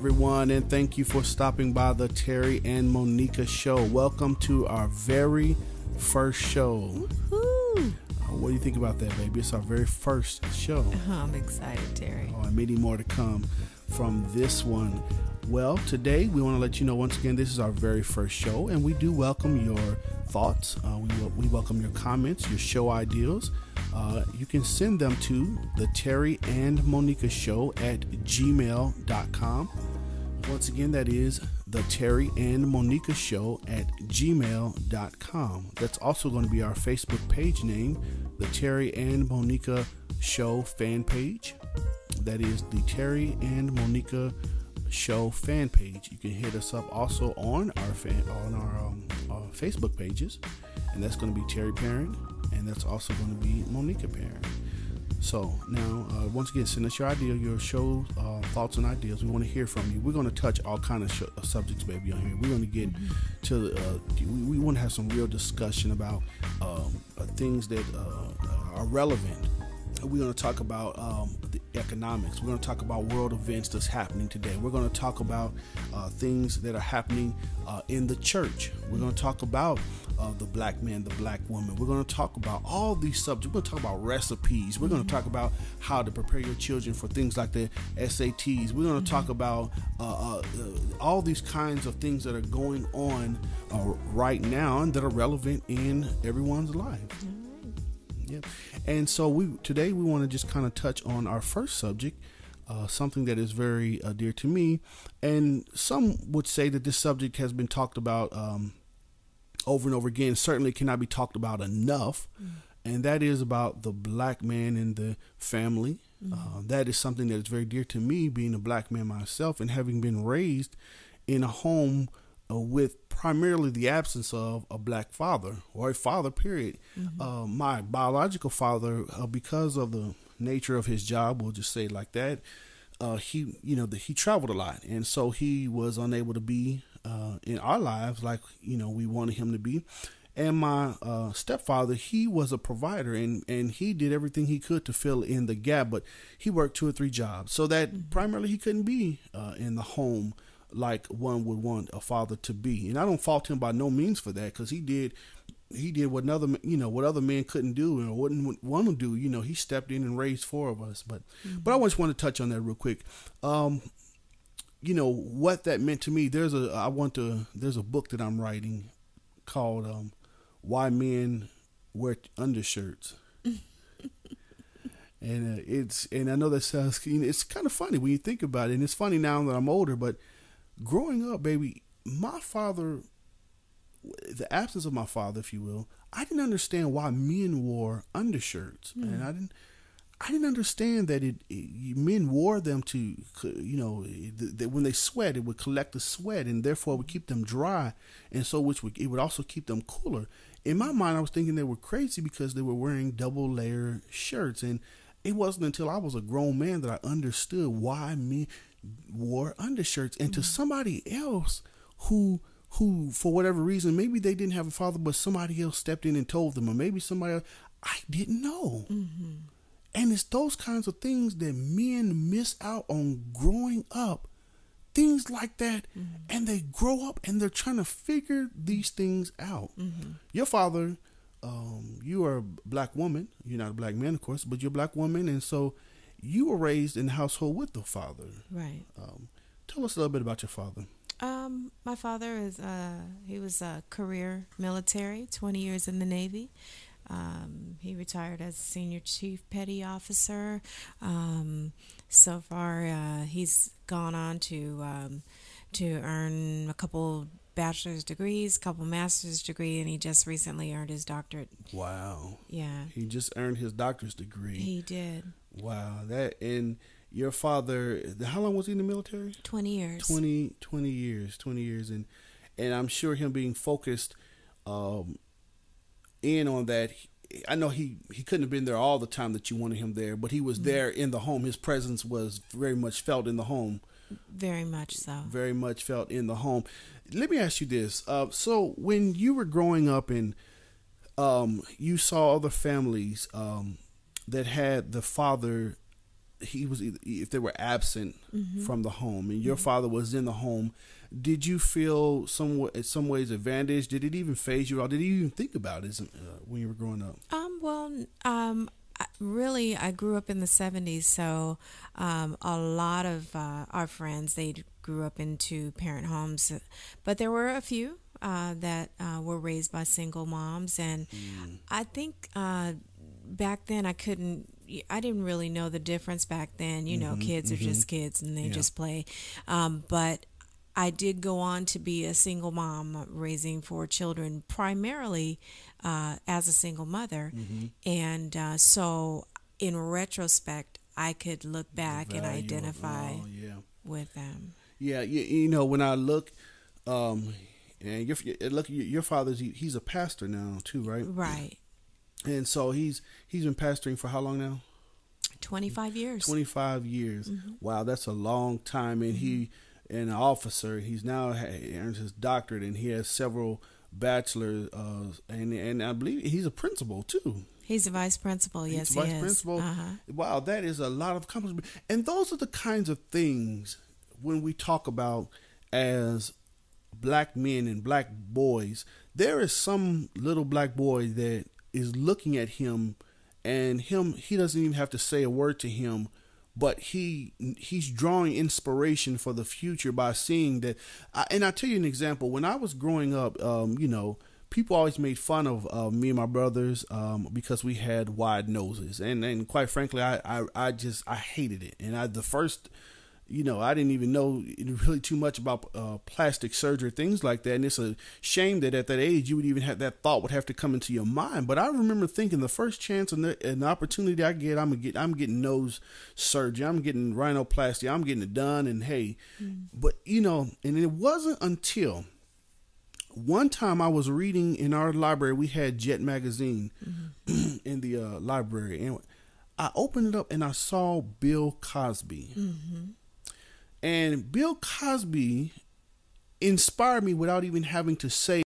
everyone, and thank you for stopping by the Terry and Monika show. Welcome to our very first show. Woohoo! What do you think about that, baby? It's our very first show. I'm excited, Terry. And many more to come from this one. Well, today we want to let you know once again, this is our very first show, and we do welcome your thoughts. We welcome your comments, your show ideas. You can send them to the Terry and Monika show at gmail.com. Once again, that is the Terry and Monika show at gmail.com. That's also going to be our Facebook page name, the Terry and Monika show fan page. That is the Terry and Monika show fan page. You can hit us up also on our Facebook pages, and that's going to be Terry Parent, and that's also going to be Monika Parent. So now, once again, send us your idea, your show thoughts and ideas. We want to hear from you. We're going to touch all kind of subjects, baby, on here. We're going to get to we want to have some real discussion about things that are relevant. We're going to talk about the economics. We're going to talk about world events that's happening today. We're going to talk about things that are happening in the church. We're going to talk about the black man, the black woman. We're going to talk about all these subjects. We're going to talk about recipes. We're going to talk about how to prepare your children for things like the SATs. We're going to talk about all these kinds of things that are going on right now and that are relevant in everyone's life. Yeah. And so today we want to just kind of touch on our first subject, something that is very dear to me. And some would say that this subject has been talked about over and over again. Certainly cannot be talked about enough. And that is about the black man and the family. That is something that is very dear to me, being a black man myself and having been raised in a home with primarily the absence of a black father or a father, period. My biological father, because of the nature of his job, we'll just say it like that, he traveled a lot. And so he was unable to be in our lives like, we wanted him to be. And my stepfather, he was a provider and he did everything he could to fill in the gap, but he worked 2 or 3 jobs so that primarily he couldn't be in the home like one would want a father to be. And I don't fault him by no means for that, because he did what other men couldn't do or wouldn't want to do. He stepped in and raised 4 of us. But I just want to touch on that real quick. What that meant to me. There's a book that I'm writing called Why Men Wear Undershirts. And I know that sounds, it's kind of funny when you think about it. And it's funny now that I'm older, but growing up, baby, my father, the absence of my father, if you will, I didn't understand why men wore undershirts. And I didn't understand that men wore them to, that when they sweat, it would collect the sweat and therefore would keep them dry. And so it would also keep them cooler. In my mind, I was thinking they were crazy because they were wearing double layer shirts. And it wasn't until I was a grown man that I understood why men wore undershirts. And to somebody else who for whatever reason, maybe they didn't have a father, but somebody else stepped in and told them, or maybe somebody else, I didn't know. And it's those kinds of things that men miss out on growing up, things like that. And they grow up and they're trying to figure these things out. Your father, you are a black woman. You're not a black man, of course, but you're a black woman. And so you were raised in a household with the father. Right. Tell us a little bit about your father. My father he was a career military, 20 years in the Navy. He retired as a senior chief petty officer. So far, he's gone on to earn a couple bachelor's degrees, couple master's degree, and he just recently earned his doctorate. Wow. Yeah. He just earned his doctor's degree. He did. Wow. And your father, how long was he in the military? 20 years. 20 years. And I'm sure him being focused in on that. I know he couldn't have been there all the time that you wanted him there, but he was there in the home. His presence was very much felt in the home. Very much so. Very much felt in the home. Let me ask you this. So when you were growing up and you saw other families that had the father he was either, if they were absent Mm-hmm. from the home and your Mm-hmm. father was in the home, did you feel in some ways advantaged? Did it even phase you at all? Did you even think about it when you were growing up? Well, really, I grew up in the 70s, so a lot of our friends, they grew up in two-parent homes, but there were a few that were raised by single moms, and I think back then I didn't really know the difference back then. You know, kids are just kids and they Yeah. just play. But I did go on to be a single mom, raising four children, primarily as a single mother. And so, in retrospect, I could look back and Value of, identify oh yeah. with them. Yeah, you know, when I look, and your father's he's a pastor now too, right? Right. And so he's been pastoring for how long now? 25 years. 25 years. Wow, that's a long time. And he an officer. He's now earned his doctorate, and he has several bachelors. And I believe he's a principal too. He's a vice principal. Yes, He's a he vice is. principal. Uh-huh. Wow, that is a lot of accomplishment. And those are the kinds of things when we talk about as black men and black boys. There is some little black boy that is looking at him, and he doesn't even have to say a word to him, but he's drawing inspiration for the future by seeing that. And I'll tell you an example. When I was growing up, you know, people always made fun of me and my brothers because we had wide noses, and quite frankly, I hated it. And the first, you know, I didn't even know really too much about plastic surgery, things like that. And it's a shame that at that age you would even have that thought would have to come into your mind. But I remember thinking the first chance and the opportunity I get, I'm getting nose surgery, I'm getting rhinoplasty, I'm getting it done. And hey, but you know, and it wasn't until one time I was reading in our library. We had Jet magazine in the library, and I opened it up and I saw Bill Cosby. And Bill Cosby inspired me without even having to say